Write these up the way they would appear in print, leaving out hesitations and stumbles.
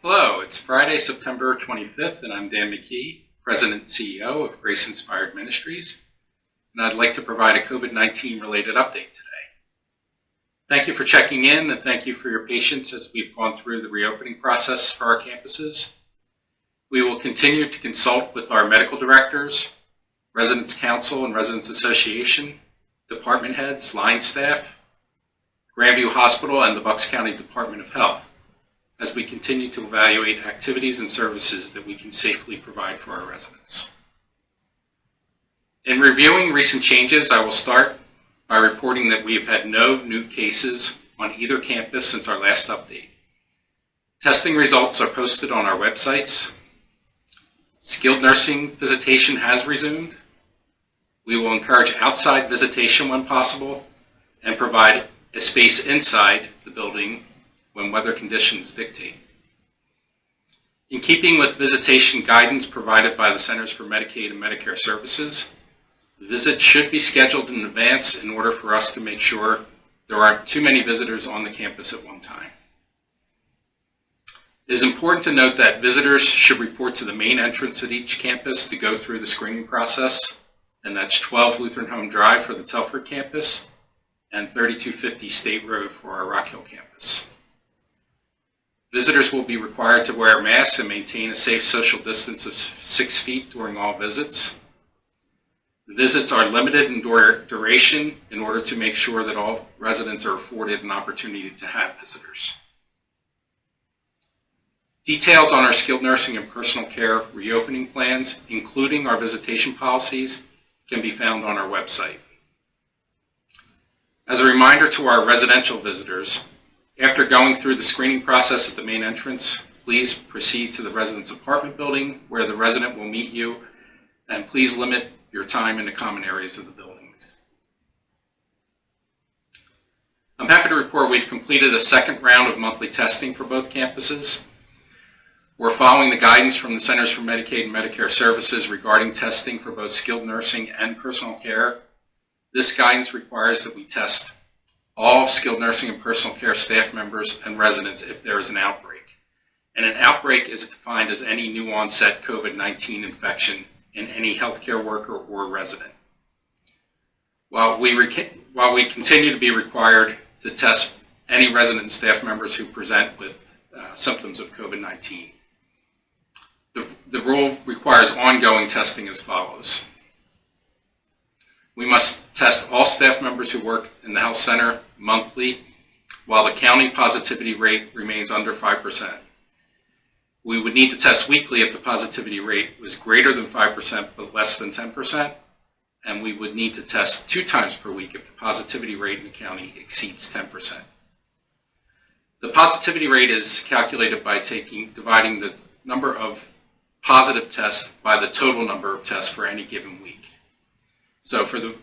Hello, it's Friday, September 25th, and I'm Dan McKee, President and CEO of Grace Inspired Ministries, and I'd like to provide a COVID-19 related update today. Thank you for checking in, and thank you for your patience as we've gone through the reopening process for our campuses. We will continue to consult with our medical directors, Residents Council and Residents Association, department heads, line staff, Grandview Hospital, and the Bucks County Department of Health, as we continue to evaluate activities and services that we can safely provide for our residents. In reviewing recent changes, I will start by reporting that we have had no new cases on either campus since our last update. Testing results are posted on our websites. Skilled nursing visitation has resumed. We will encourage outside visitation when possible and provide a space inside the building when weather conditions dictate. In keeping with visitation guidance provided by the Centers for Medicaid and Medicare Services, visits should be scheduled in advance in order for us to make sure there aren't too many visitors on the campus at one time. It is important to note that visitors should report to the main entrance at each campus to go through the screening process, and that's 12 Lutheran Home Drive for the Telford campus and 3250 State Road for our Rockhill campus. Visitors will be required to wear masks and maintain a safe social distance of 6 feet during all visits. The visits are limited in duration in order to make sure that all residents are afforded an opportunity to have visitors. Details on our skilled nursing and personal care reopening plans, including our visitation policies, can be found on our website. As a reminder to our residential visitors, after going through the screening process at the main entrance, please proceed to the residence apartment building where the resident will meet you, and please limit your time in the common areas of the buildings. I'm happy to report we've completed a second round of monthly testing for both campuses. We're following the guidance from the Centers for Medicaid and Medicare Services regarding testing for both skilled nursing and personal care. This guidance requires that we test all skilled nursing and personal care staff members and residents if there is an outbreak. And an outbreak is defined as any new onset COVID-19 infection in any healthcare worker or resident. While we continue to be required to test any resident and staff members who present with symptoms of COVID-19, the rule requires ongoing testing as follows. We must test all staff members who work in the health center monthly while the county positivity rate remains under 5%. We would need to test weekly if the positivity rate was greater than 5% but less than 10%, and we would need to test 2 times per week if the positivity rate in the county exceeds 10%. The positivity rate is calculated by dividing the number of positive tests by the total number of tests for any given week. So for the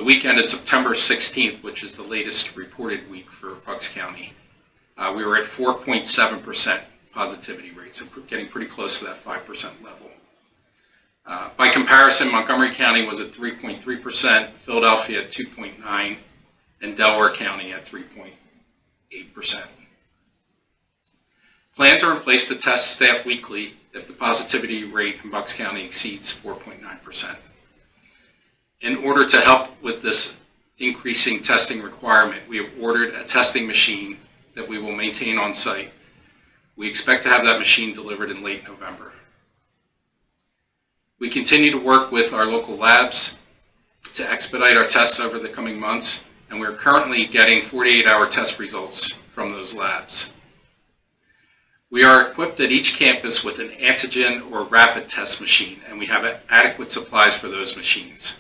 week ended September 16th, which is the latest reported week for Bucks County, we were at 4.7% positivity rate, so getting pretty close to that 5% level. By comparison, Montgomery County was at 3.3%, Philadelphia at 2.9%, and Delaware County at 3.8%. Plans are in place to test staff weekly if the positivity rate in Bucks County exceeds 4.9%. In order to help with this increasing testing requirement, we have ordered a testing machine that we will maintain on site. We expect to have that machine delivered in late November. We continue to work with our local labs to expedite our tests over the coming months, and we're currently getting 48-hour test results from those labs. We are equipped at each campus with an antigen or rapid test machine, and we have adequate supplies for those machines.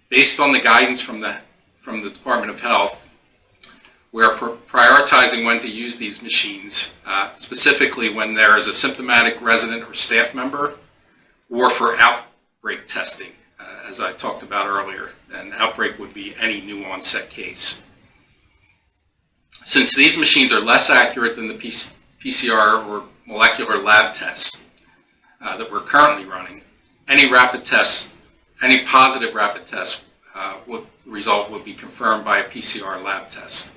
Based on the guidance from the Department of Health, we are prioritizing when to use these machines, specifically when there is a symptomatic resident or staff member, or for outbreak testing, as I talked about earlier. An outbreak would be any new onset case. Since these machines are less accurate than the PCR or molecular lab tests that we're currently running, any positive rapid test result would be confirmed by a PCR lab test.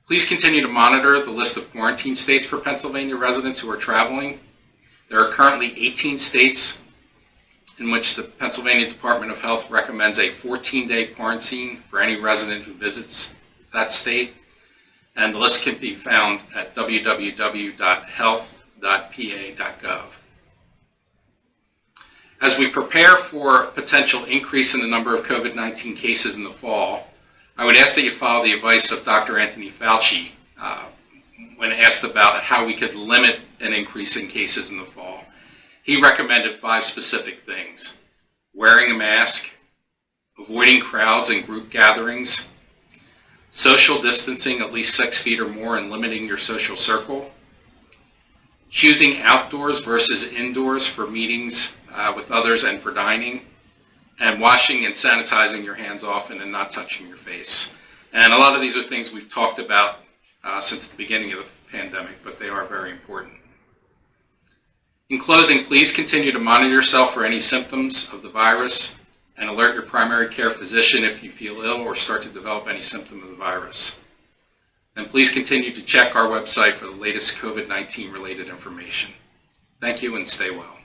Please continue to monitor the list of quarantine states for Pennsylvania residents who are traveling. There are currently 18 states in which the Pennsylvania Department of Health recommends a 14-day quarantine for any resident who visits that state. And the list can be found at www.health.pa.gov. As we prepare for a potential increase in the number of COVID-19 cases in the fall, I would ask that you follow the advice of Dr. Anthony Fauci when asked about how we could limit an increase in cases in the fall. He recommended 5 specific things: wearing a mask, avoiding crowds and group gatherings, social distancing at least 6 feet or more and limiting your social circle, choosing outdoors versus indoors for meetings with others and for dining, and washing and sanitizing your hands often and not touching your face. And a lot of these are things we've talked about since the beginning of the pandemic, but they are very important. In closing, please continue to monitor yourself for any symptoms of the virus and alert your primary care physician if you feel ill or start to develop any symptom of the virus. And please continue to check our website for the latest COVID-19 related information. Thank you and stay well.